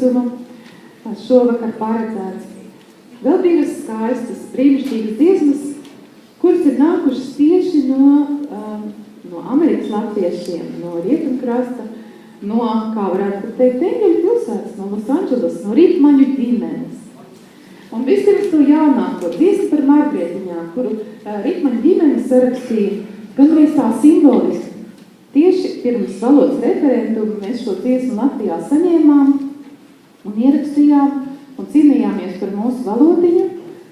klusuma šovakar paredzēts. Vēl divas skaistas, brīnišķīgas dziesmas, kuras ir nākušas tieši no Amerikas latviešiem, no Rietumkrasta, no, kā varētu teikt, Eņģeļu pilsētas, no Losandželas, no Ritmaņu ģimenes. Un vispirms to jaunāko dziesmu par Margrietiņām, kuru Ritmaņu ģimenes sarakstīja gandrīz tā simboliski. Tieši pirms valodas referendumu mēs šo dziesmu Latvijā saņēmām un ierakstījām un cīnījāmies par mūsu valodiņu,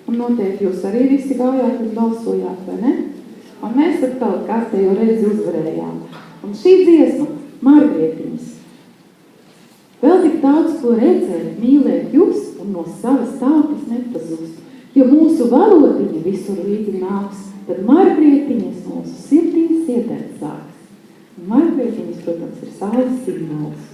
un noteikti jūs arī visi gājāt un balsojāt, vai ne? Un mēs atkal kārtējo reizi uzvarējām. Un šī dziesma, Margrietiņas, vēl tik daudz ko redzēt, mīlēt jūs un no savas tautas nepazūst. Jo mūsu valodiņa visur līdzi nāks, tad Margrietiņas mūsu sirdīs iedēt sāks. Un Margrietiņas, protams, ir saules signāls.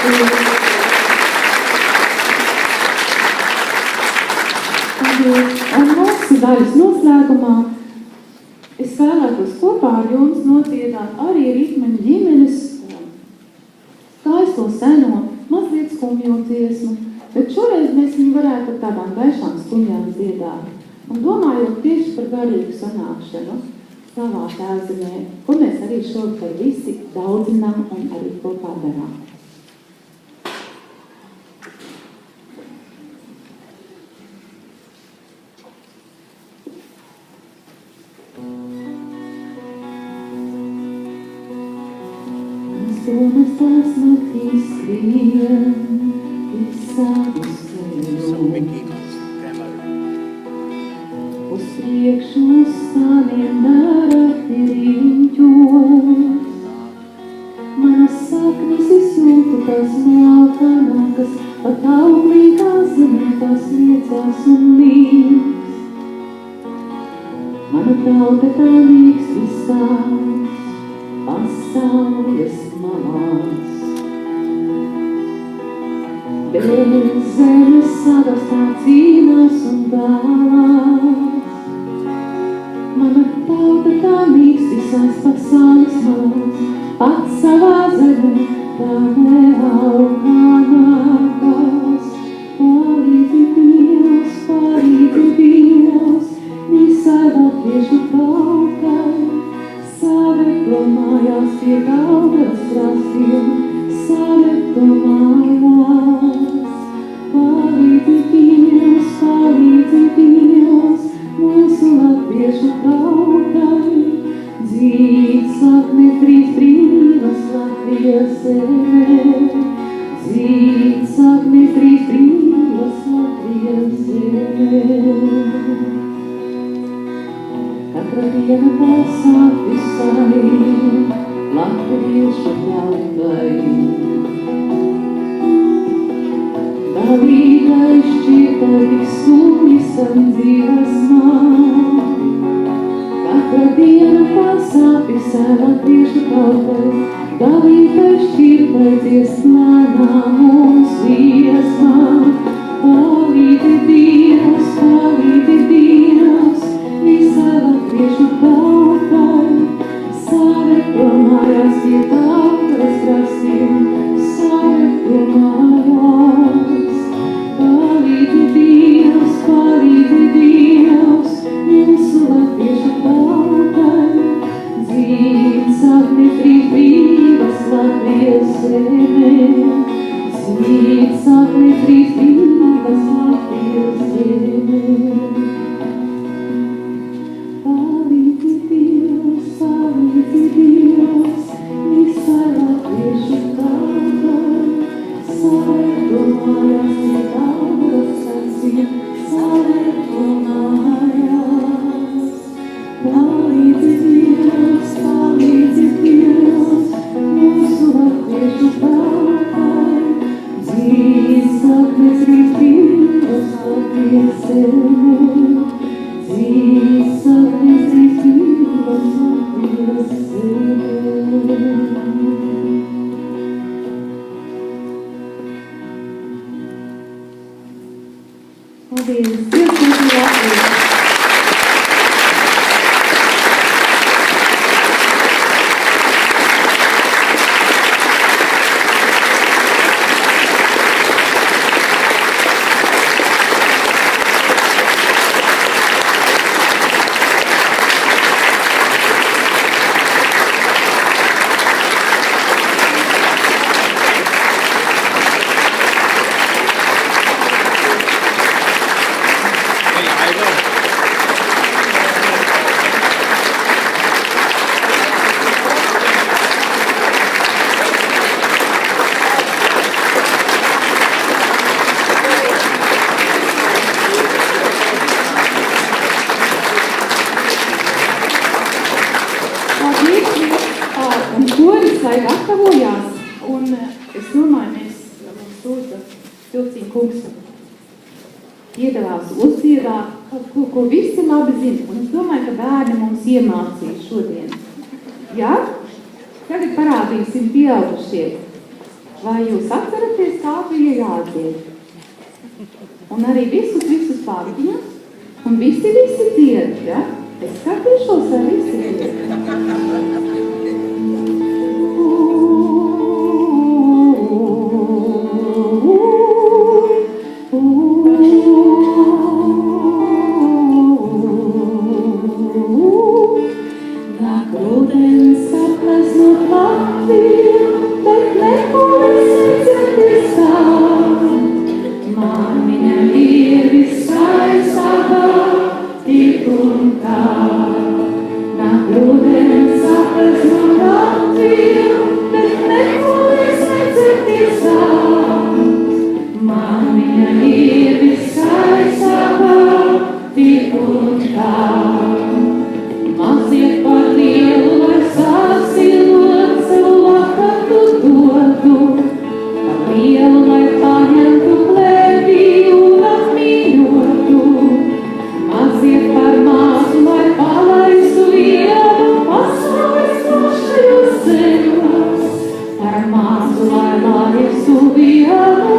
Un mūsu daļas noslēgumā es vēlētos kopā ar jums nodziedāt arī ritmeņu ģimenes skaisto seno, mazliet skumjo dziesmu, bet šoreiz mēs viņu varētu ar tādām gaišām skumjām dziedāt. Un domājot tieši par garīgu sanākšanu savā tēvzemē, ko mēs arī šovakar visi daudzinām un arī kopā darām. Domas tās naktīs skrien, visādus ceļos. Uz priekšu uz stāviem nereti riņķos. Manas saknes izjūtu tās nākanākas, pat auglīgā zemē tās liecās un mīgs. Mana tauta tā mīgs visās pasaules malās. Bez zemes sadas tā cīnās un dālās. Mana tauta tā mīgs visās pasaules malās, pats savā zemē tā neauganākās. Palīdzi Dievs, visai latviešu tautai, saveklo mājās pie Gaudas krastiem, saveklo mājās. Palīdzi Dievs, mūsu latviešu tautai, dzīt sakne trīs brīvas Latvijas zemē, dzīt sakne trīs brīvas Latvijas zemē. Katra diena pasāk visai latviešu tautai, dalīgai šķirtai tik skumjisam dzīves man. Katra diena pasāk visai latviešu tautai, dalīgai šķirtai dziesmēnām mums liesmām. Palīdzi Dievs, visai latviešu tautai, saveklo mājās pie Gaudas krastiem, saveklo mājās. Palīdzi Dievs, mūsu latviešu tautai, dzīt sakne trīs brīvas Latvijas zemē, dzīt sakne trīs brīvas Latvijas zemē. Palīdzi Dievs, visai latviešu tautai, saveklo mājās pie Gaudas krastiem, saveklo mājās. Palīdzi Dievs, mūsu latviešu tautai, dzīt sakne trīs brīvas Latvijas zemē, dzīt sakne trīs brīvas Latvijas zemē. Paldies! Dievs mūsu Latviju! Gatavojās, un es domāju, mēs mums lūdzu Vilciņa kungs iedavās uzdziedāt kaut ko visi labi zina, un es domāju, ka bērni mums iemācīja šodien. Jā? Tagad parādīsim pieaugušie. Vai jūs atceraties, kā bija jādzied? Un arī visus pārģināt, un visi dzied, ja? Es skatīšos, vai visi dzied. Nāk rudens apleznot Latviju, bet neko nesadzirdies tā. Māmiņa ir viskaistākā, tik un tā. Nāk rudens apleznot Latviju, bet neko nesadzirdies tā. Māmiņa ir viskaistākā, tik un tā. Māciet par lielu, lai sāsilot savu lakatu dotu, par lielu, lai paņemtu plēvī un apmīļotu. Māciet par mazu, lai palaistu vienu pasaules plašajos ceļos, par mazu, lai laistu vienu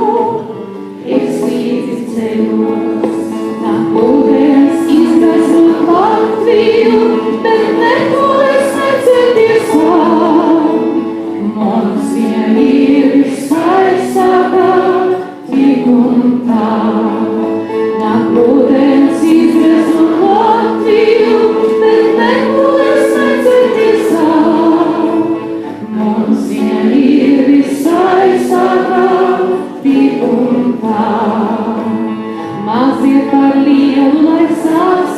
līdzi ceļos. Nāk ūdens izgaismot Latviju, bet neko nesadzirdies tā. Mums viņa ir viskaistākā, tik un tā. Nāk ūdens izgaismot Latviju, bet neko nesadzirdies tā. Mums viņa ir viskaistākā, tik un tā. Māciet par lielu, lai sāc